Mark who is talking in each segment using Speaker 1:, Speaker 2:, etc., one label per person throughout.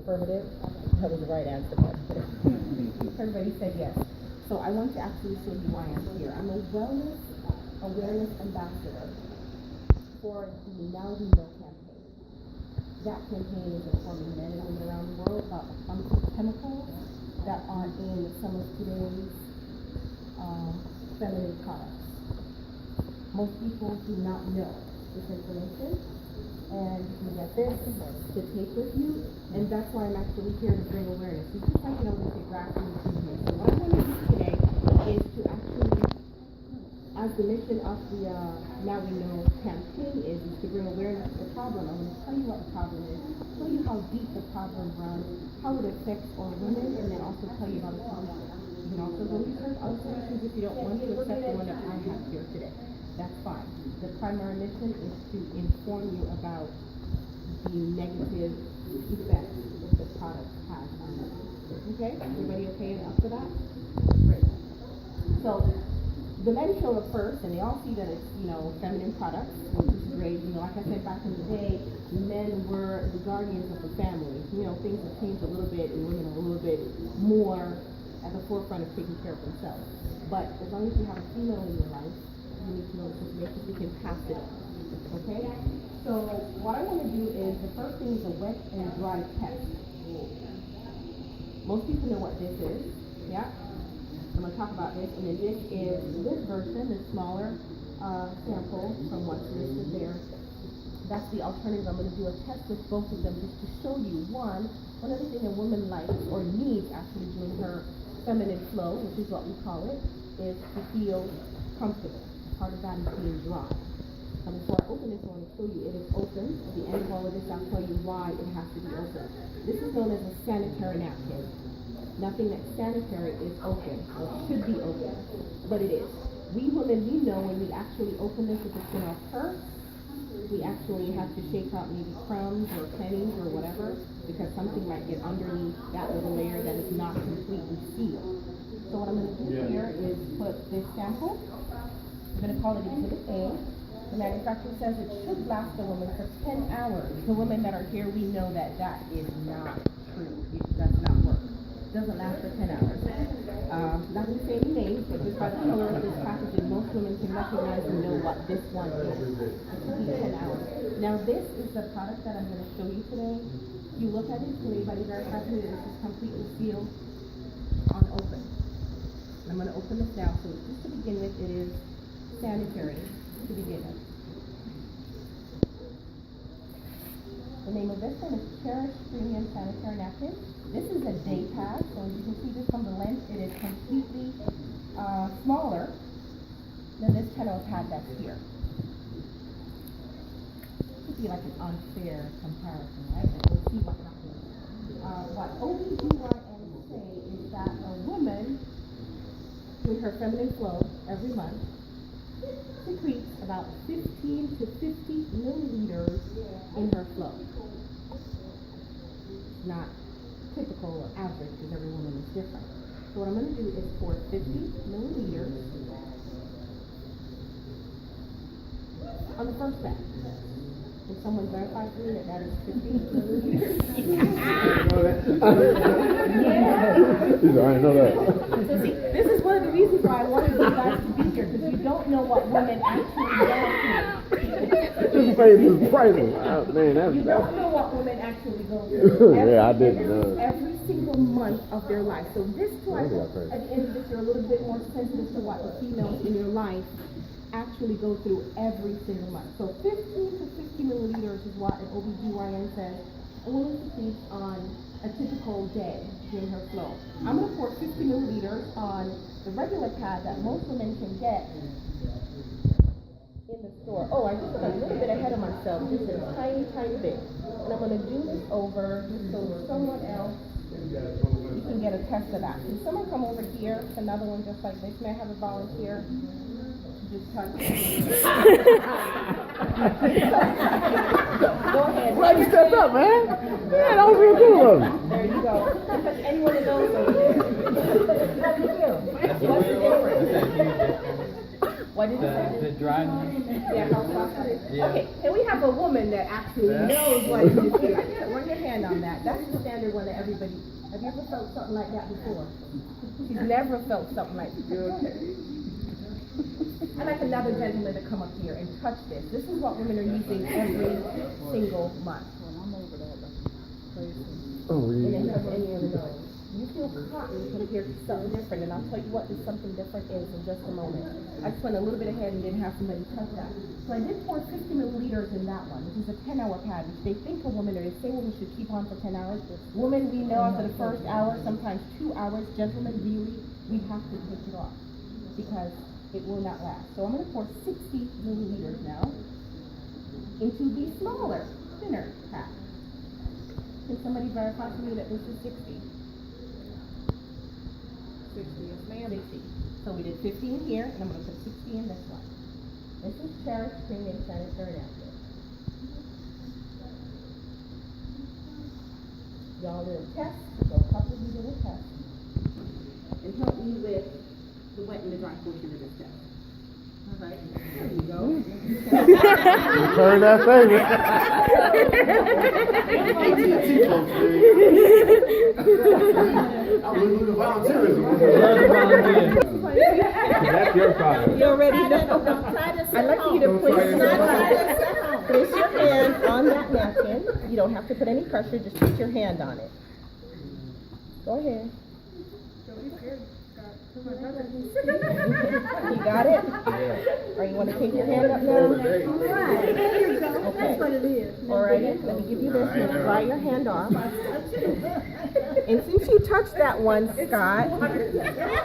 Speaker 1: affirmative. That was the right answer. Everybody said yes. So I want to actually show you why I'm here. I'm a wellness awareness ambassador for the Now We Know campaign. That campaign is informing men and women around the world about the harmful chemicals that are in some of today's feminine products. Most people do not know this information, and you can get this to take with you, and that's why I'm actually here to bring awareness. It's just like, you know, they say grassroots movement. So what I want to do today is to actually, as the mission of the Now We Know campaign is to bring awareness to the problem. I'm going to tell you what the problem is, tell you how deep the problem runs, how it affects all women, and then also tell you about the solution. You can also go research other solutions if you don't want to accept the one that I have here today. That's fine. The primary mission is to inform you about the negative effects that the product has on us. Okay? Everybody okay up to that? Great. So the men showed up first, and they all see that it's, you know, feminine products, which is great. You know, like I said back in the day, men were the guardians of the family. You know, things have changed a little bit, and women are a little bit more at the forefront of taking care of themselves. But as long as you have a female in your life, you need to know the situation so you can pass it on. Okay? So what I want to do is, the first thing is a wet and dry test. Most people know what this is. Yeah? I'm going to talk about this, and then this is this version, the smaller sample from what's listed there. That's the alternative. I'm going to do a test with both of them just to show you, one of the things a woman likes or needs actually during her feminine flow, which is what we call it, is to feel comfortable. Part of that is being dry. And before I open this, I want to show you it is open. At the end of all of this, I'll tell you why it has to be open. This is known as a sanitary napkin. Nothing that's sanitary is open, or should be open, but it is. We women, we know when we actually open this, if it's in our purse, we actually have to shake out maybe crumbs or pennies or whatever, because something might get underneath that little layer that is not completely sealed. So what I'm going to do here is put this sample. I'm going to call it Exhibit A. The manufacturer says it should last a woman for 10 hours. The women that are here, we know that that is not true. It does not work. It doesn't last for 10 hours. Not going to say any names, but just by the color of this packaging, most women can recognize and know what this one is. It should be 10 hours. Now this is the product that I'm going to show you today. If you look at it, can anybody verify to me that this is completely sealed on open? And I'm going to open this now. So just to begin with, it is Sanitary to begin with. The name of this one is Cherish Premium Sanitary Napkin. This is a day pad, so as you can see just from the length, it is completely smaller than this kind of pad that's here. It would be like an unfair comparison, right? And we'll see what happens. What OBGYNs say is that a woman with her feminine flow every month secretes about 15 to 50 milliliters in her flow. Not typical or average, because every woman is different. So what I'm going to do is pour 50 milliliters on the first batch. Can someone verify for me that that is 50 milliliters?
Speaker 2: I know that.
Speaker 1: So see, this is one of the reasons why I wanted you guys to be here, because you don't know what women actually go through.
Speaker 2: This face is priceless. Man,
Speaker 1: You don't know what women actually go through.
Speaker 2: Yeah, I didn't know.
Speaker 1: Every single month of their life. So this twice, at the end of this, you're a little bit more sensitive to what the females in your life actually go through every single month. So 15 to 50 milliliters is what an OBGYN says a woman secretes on a typical day during her flow. I'm going to pour 50 milliliters on the regular pad that most women can get in the store. Oh, I just got a little bit ahead of myself, just a tiny, tiny bit. And I'm going to do this over just so someone else, you can get a test of that. Can someone come over here, another one just like this? May I have a volunteer? Just touch it. Go ahead.
Speaker 2: Glad you stepped up, man. Yeah, that was real cool of you.
Speaker 1: There you go. Touch any one of those over there. How do you feel? What's the difference? What did you say?
Speaker 3: The dryness.
Speaker 1: Yeah, how soft it is?
Speaker 3: Yeah.
Speaker 1: Okay, and we have a woman that actually knows what it is. Run your hand on that. That's the standard every one of everybody. Have you ever felt something like that before? She's never felt something like that. I'd like another gentleman to come up here and touch this. This is what women are using every single month.
Speaker 2: Oh,
Speaker 1: And
Speaker 2: yeah.
Speaker 1: then have anyone to know. You feel cotton compared to something different, and I'll tell you what this something different is in just a moment. I just went a little bit ahead and didn't have somebody touch that. So I did pour 50 milliliters in that one, which is a 10-hour pad, which they think a woman, or they say women should keep on for 10 hours. Women, we know after the first hour, sometimes 2 hours, gentlemen, really, we have to take it off because it will not last. So I'm going to pour 60 milliliters now into the smaller, thinner pad. Can somebody verify for me that this is 60?
Speaker 3: 60, yes ma'am.
Speaker 1: 60. So we did 50 in here, and I'm going to put 60 in this one. This is Cherish Premium Sanitary Napkin. Y'all do a test, so a couple of you do a test. And help me with the wet and the dry portion of this test. All right, there you go.
Speaker 2: Turn that favorite.
Speaker 4: I'm looking for volunteerism.
Speaker 2: That's your problem.
Speaker 1: You already know. I'd like for you to place your hand on that napkin. You don't have to put any pressure, just put your hand on it. Go ahead. You got it? Or you want to take your hand up now? Okay. That's what it is. Alrighty, let me give you this and dry your hand off. And since you touched that one, Scott. Okay.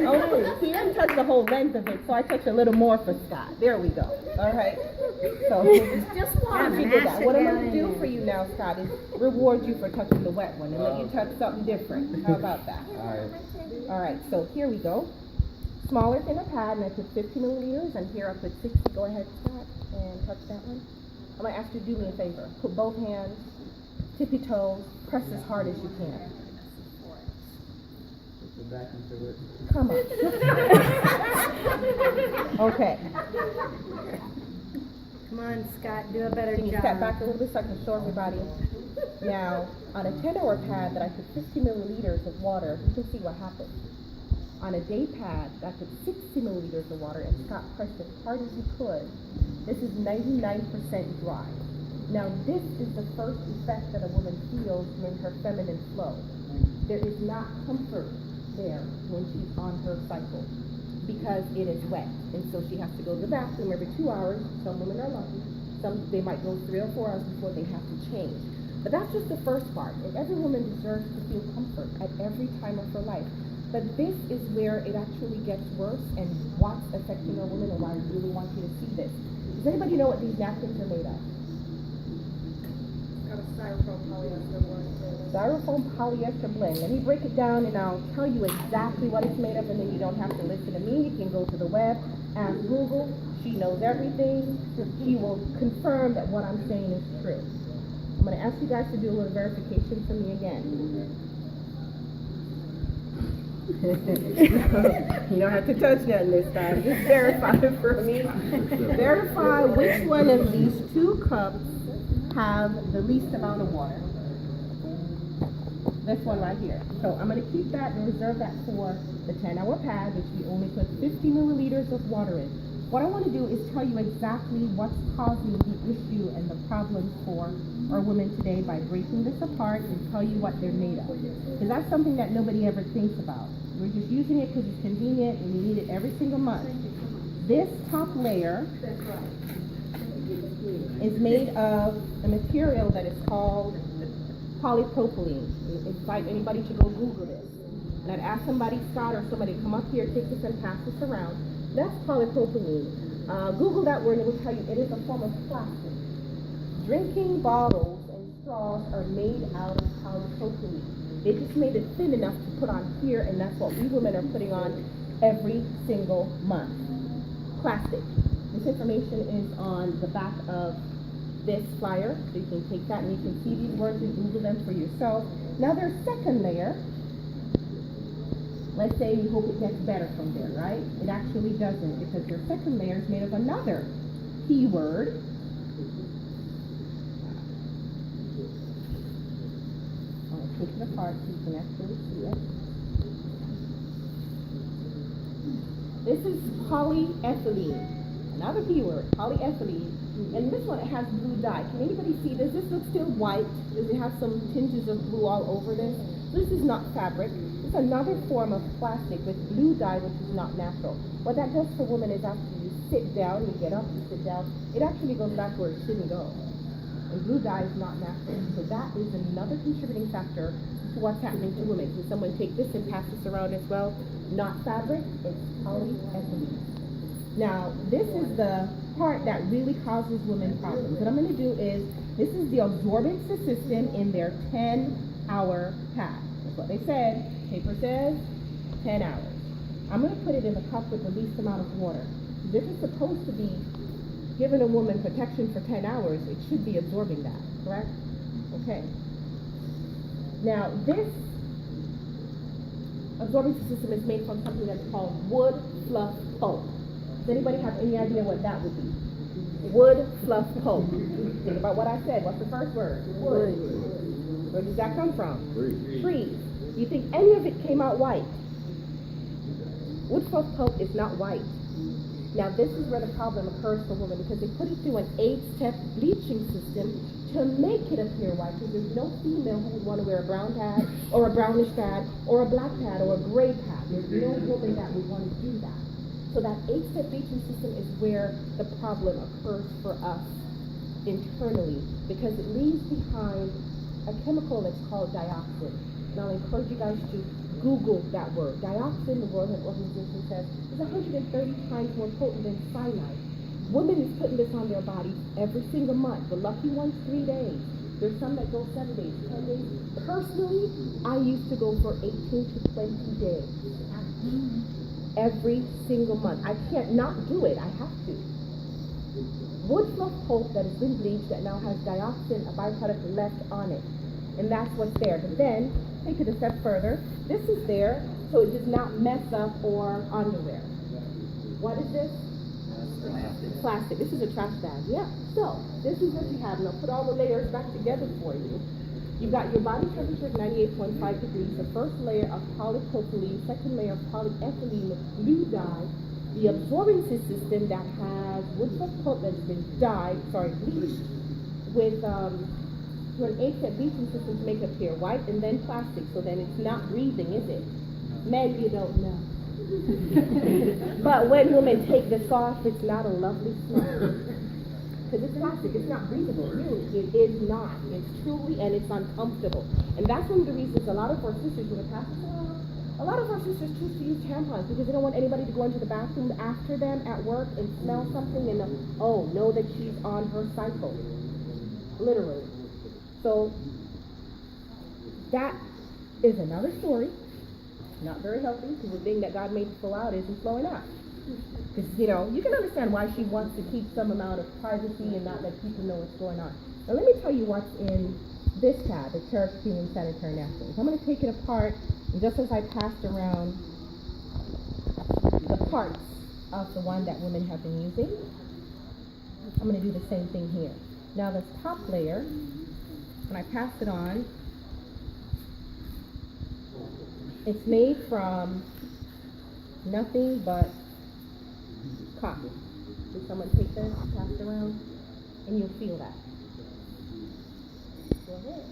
Speaker 1: Oh, he didn't touch the whole length of it, so I touched a little more for Scott. There we go. Alright. So just one. You did that. What I'm going to do for you now, Scott, is reward you for touching the wet one and let you touch something different. How about that? Alright, so here we go. Smaller than a pad, and I put 50 milliliters, and here I put 60. Go ahead, Scott, and touch that one. I'm going to ask you to do me a favor. Put both hands, tippy toes, press as hard as you can. Come on. Okay.
Speaker 3: Come on, Scott, do a better
Speaker 1: Can you
Speaker 3: job.
Speaker 1: step back a little bit so I can show everybody? Now, on a 10-hour pad that I put 50 milliliters of water, you can see what happened. On a day pad, I put 60 milliliters of water, and Scott pressed as hard as he could. This is 99% dry. Now, this is the first effect that a woman feels in her feminine flow. There is not comfort there when she's on her cycle because it is wet, and so she has to go to the bathroom every 2 hours. Some women are lucky. Some, they might go 3 or 4 hours before they have to change. But that's just the first part, and every woman deserves to feel comfort at every time of her life. But this is where it actually gets worse and what's affecting a woman, and why I really want you to see this. Does anybody know what these napkins are made of?
Speaker 3: Got a styrofoam polyester blend.
Speaker 1: Styrofoam polyester blend. Let me break it down and I'll tell you exactly what it's made of, and then you don't have to listen to me. You can go to the web, ask Google. She knows everything. She will confirm that what I'm saying is true. I'm going to ask you guys to do a little verification for me again. You don't have to touch nothing this time. Just verify it for me. Verify which one of these 2 cups have the least amount of water. This one right here. So I'm going to keep that and reserve that for the 10-hour pad, which we only put 50 milliliters of water in. What I want to do is tell you exactly what's causing the issue and the problems for our women today by breaking this apart and tell you what they're made of. Because that's something that nobody ever thinks about. We're just using it because it's convenient and we need it every single month. This top layer is made of a material that is called polypropylene. I invite anybody to go Google this. And I'd ask somebody, Scott or somebody, come up here, take this and pass this around. That's polypropylene. Google that word and it will tell you it is a form of plastic. Drinking bottles and straws are made out of polypropylene. They just made it thin enough to put on here, and that's what we women are putting on every single month. Plastic. This information is on the back of this flyer, so you can take that and you can see these words and Google them for yourself. Now their second layer, let's say you hope it gets better from there, right? It actually doesn't, because their second layer is made of another keyword. Take it apart so you can actually see it. This is polyethylene. Another keyword, polyethylene. And this one, it has blue dye. Can anybody see this? This looks still white. Does it have some tinges of blue all over this? This is not fabric. It's another form of plastic with blue dye, which is not natural. What that does for women is after you sit down, you get up, you sit down, it actually goes back where it shouldn't go. And blue dye is not natural. So that is another contributing factor to what's happening to women. Can someone take this and pass this around as well? Not fabric, it's polyethylene. Now, this is the part that really causes women problems. What I'm going to do is, this is the absorbance system in their 10-hour pad. That's what they said. Paper says 10 hours. I'm going to put it in the cup with the least amount of water. If it's supposed to be giving a woman protection for 10 hours, it should be absorbing that, correct? Okay. Now, this absorbing system is made from something that's called wood fluff pulp. Does anybody have any idea what that would be? Wood fluff pulp. Think about what I said. What's the first word? Wood. Where does that come from? Trees. Do you think any of it came out white? Wood fluff pulp is not white. Now this is where the problem occurs for women, because they put it through an 8-step bleaching system to make it appear white, because there's no female who would want to wear a brown pad or a brownish pad or a black pad or a gray pad. There's no woman that would want to do that. So that 8-step bleaching system is where the problem occurs for us internally, because it leaves behind a chemical that's called dioxin. And I'll encourage you guys to Google that word. Dioxin, the World Health Organization says, is 130 times more potent than cyanide. Women is putting this on their bodies every single month. The lucky ones, 3 days. There's some that go 7 days, 10 days. Personally, I used to go for 18 to 20 days. Every single month. I can't not do it. I have to. Wood fluff pulp that has been bleached that now has dioxin, a byproduct left on it. And that's what's there. But then, take it a step further. This is there, so it does not mess up our underwear. What is this? Plastic. This is a trash bag. Yeah. So, this is what you have. And I'll put all the layers back together for you. You've got your body temperature at 98.5 degrees, the first layer of polypropylene, second layer of polyethylene with blue dye, the absorbing system that has wood fluff pulp that's been bleached with to an 8-step bleaching system to make it appear white, and then plastic, so then it's not breathing, is it? Men, you don't know. But when women take this off, it's not a lovely smell. Because it's plastic, it's not breathable, really, it is not. It's truly, and it's uncomfortable. And that's one of the reasons a lot of our sisters, when it passes around, a lot of our sisters choose to use tampons because they don't want anybody to go into the bathroom after them at work and smell something and know that she's on her cycle. Literally. So, that is another story. Not very healthy, because the thing that God made to flow out isn't flowing out. Because, you can understand why she wants to keep some amount of privacy and not let people know what's going on. Now, let me tell you what's in this pad, the Cherish Premium Sanitary Napkins. I'm going to take it apart, and just as I passed around the parts of the one that women have been using, I'm going to do the same thing here. Now, the top layer, when I pass it on, it's made from nothing but cotton. Did someone take this, pass it around? And you'll feel that. Go ahead.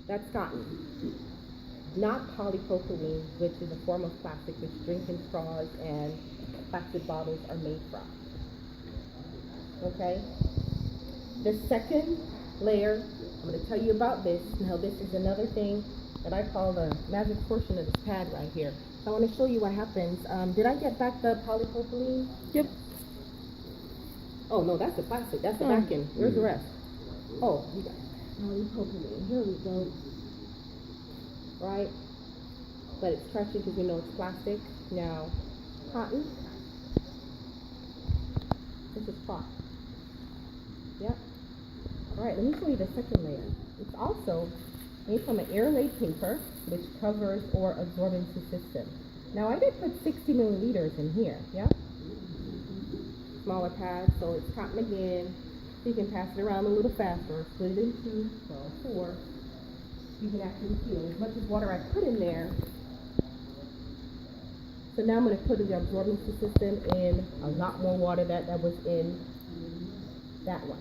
Speaker 1: That's cotton. Not polypropylene, which is a form of plastic which drinking straws and plastic bottles are made from. Okay? The second layer, I'm going to tell you about this. Now, this is another thing that I call the magic portion of this pad right here. So I want to show you what happens. Did I get back the polypropylene?
Speaker 4: Yep.
Speaker 1: Oh, no, that's the plastic. That's the napkin. Where's the rest? Oh, you got polypropylene. Here we go. Right? But it's stretchy because we know it's plastic. Now, cotton. This is cloth. Yep. Alright, let me show you the second layer. It's also made from an air-laid paper, which covers or absorbs the system. Now, I did put 60 milliliters in here, yeah? Smaller pad, so it's cotton again. So you can pass it around a little faster, split it in two, well, four. You can actually feel as much as water I put in there. So now I'm going to put the absorbing system in a lot more water that was in that one.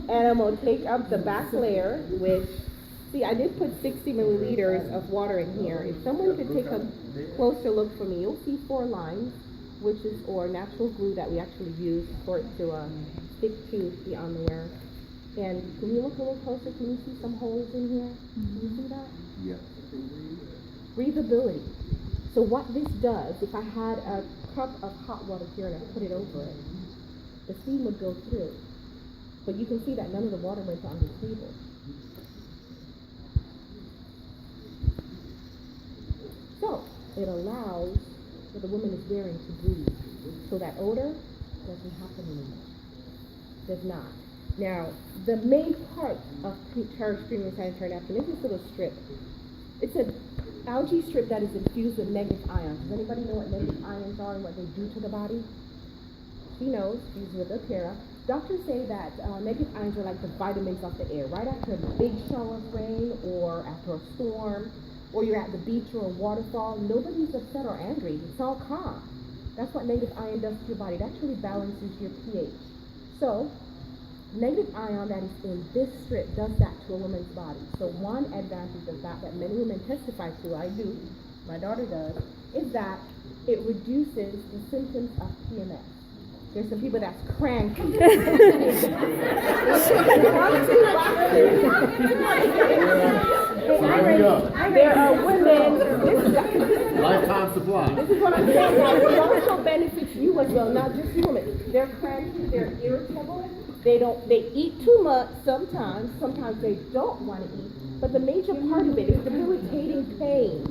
Speaker 1: And I'm going to take up the back layer, which, see, I did put 60 milliliters of water in here. If someone could take a closer look for me, you'll see 4 lines, which is, or natural glue that we actually use for it to stick to the underwear. And can you look a little closer? Can you see some holes in here? Can you see that?
Speaker 2: Yeah.
Speaker 1: Breathability. So what this does, if I had a cup of hot water here and I put it over it, the steam would go through. But you can see that none of the water went on the table. So it allows what the woman is wearing to breathe. So that odor doesn't happen anymore. Does not. Now, the main part of Cherish Premium Sanitary Napkin is this little strip. It's an algae strip that is infused with negative ions. Does anybody know what negative ions are and what they do to the body? She knows. She's with a Tara. Doctors say that negative ions are like the vitamins of the air. Right after a big shower of rain or after a storm, or you're at the beach or a waterfall, nobody's upset or angry. It's all calm. That's what negative ion does to your body. It actually balances your pH. So, negative ion that is in this strip does that to a woman's body. So one advantage of that many women testify to, I do, my daughter does, is that it reduces the symptoms of PMS. There's some people that's cranky. There are women,
Speaker 2: Lifetime supply.
Speaker 1: this is what I'm saying, it also benefits you as well, not just you women. They're cranky, they're irritable. They eat too much sometimes they don't want to eat, but the major part of it is debilitating pain.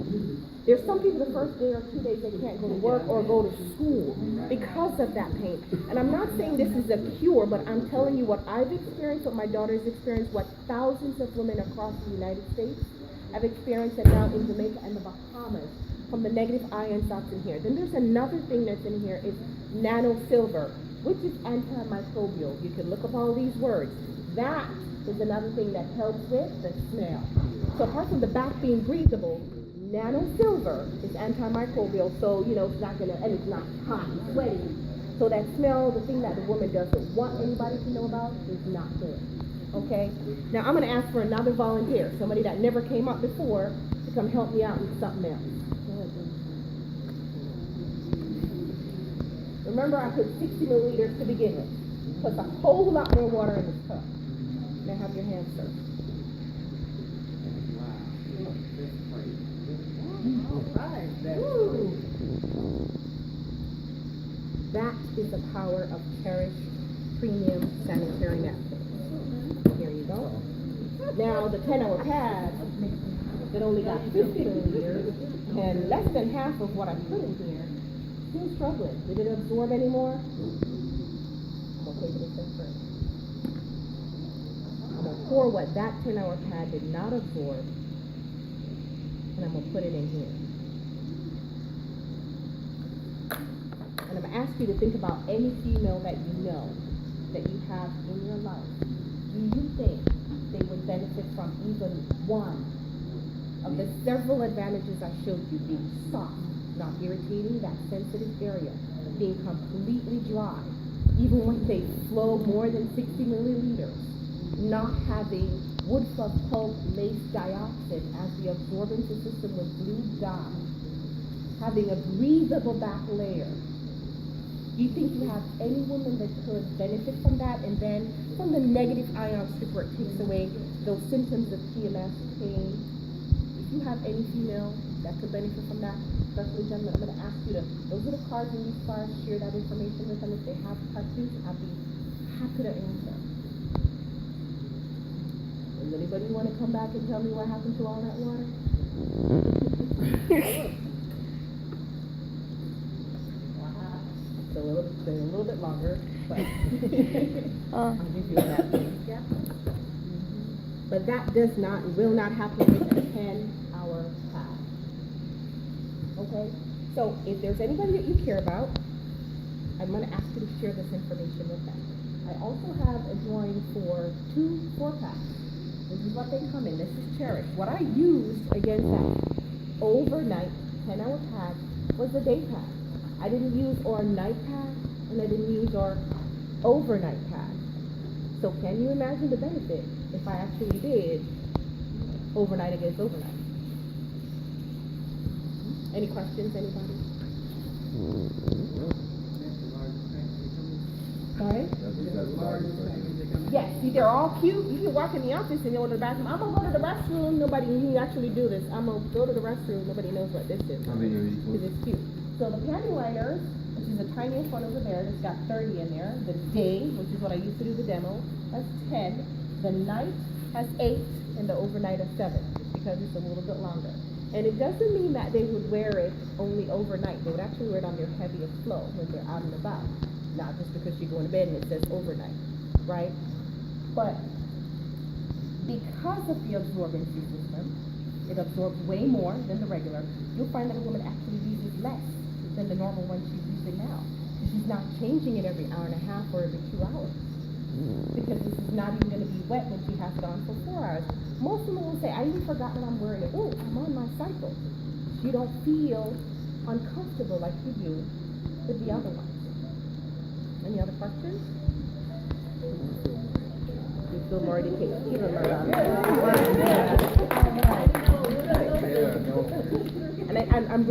Speaker 1: There's some people the first day or 2 days they can't go to work or go to school because of that pain. And I'm not saying this is a cure, but I'm telling you what I've experienced, what my daughter's experienced, what thousands of women across the United States have experienced, and now in Jamaica and the Bahamas from the negative ions that's in here. Then there's another thing that's in here is nano silver, which is antimicrobial. You can look up all these words. That is another thing that helps with the smell. So apart from the back being breathable, nano silver is antimicrobial, so it's not gonna, and it's not hot and sweaty. So that smell, the thing that the woman doesn't want anybody to know about, is not good. Okay? Now I'm gonna ask for another volunteer, somebody that never came up before, to come help me out with something else. Remember, I put 60 milliliters to begin with. Plus a whole lot more water in this cup. Now have your hand, sir. Woo. That is the power of Cherish Premium Sanitary Napkins. Here you go. Now the 10-hour pad that only got 50 milliliters and less than half of what I put in here, still struggling. Did it absorb anymore? I'm going to take it a step further. I'm going to pour what that 10-hour pad did not absorb, and I'm going to put it in here. And I'm going to ask you to think about any female that you know, that you have in your life. Do you think they would benefit from even one of the several advantages I showed you? Being soft, not irritating that sensitive area, being completely dry, even when they flow more than 60 milliliters, not having wood fluff pulp lace dioxin as the absorbency system with blue dye, having a breathable back layer. Do you think you have any woman that could benefit from that? And then from the negative ion strip where it takes away those symptoms of PMS, pain. If you have any female that could benefit from that, especially gentlemen, I'm going to ask you to, those little cards in these cards, share that information with them. If they have questions, I'd be happy to answer. Does anybody want to come back and tell me what happened to all that water? So a little bit longer, but I'll give you that. Yeah. But that does not, will not happen with a 10-hour pad. Okay? So if there's anybody that you care about, I'm gonna ask you to share this information with them. I also have a drawing for 2 4-packs. This is what they come in. This is Cherish. What I used against that overnight 10-hour pad was the day pad. I didn't use our night pad, and I didn't use our overnight pad. So can you imagine the benefit if I actually did overnight against overnight? Any questions, anybody? Sorry? Yes, see, they're all cute. You can walk in the office and go to the bathroom. I'm gonna go to the restroom. Nobody, you actually do this. I'm gonna go to the restroom. Nobody knows what this is. Because it's cute. So the panty liners, which is the tiniest one over there, it's got 30 in there. The day, which is what I used to do the demo, has 10. The night has 8, and the overnight has 7, because it's a little bit longer. And it doesn't mean that they would wear it only overnight. They would actually wear it on their heaviest flow when they're out and about. Not just because you go to bed and it says overnight, right? But because of the absorbency system, it absorbs way more than the regular. You'll find that a woman actually uses less than the normal one she's using now. She's not changing it every hour and a half or every 2 hours. Because this is not even going to be wet when she has it on for 4 hours. Most women will say, I even forgot that I'm wearing it. Oh, I'm on my cycle. You don't feel uncomfortable like you do with the other ones. Any other questions? You feel more educated. And I'm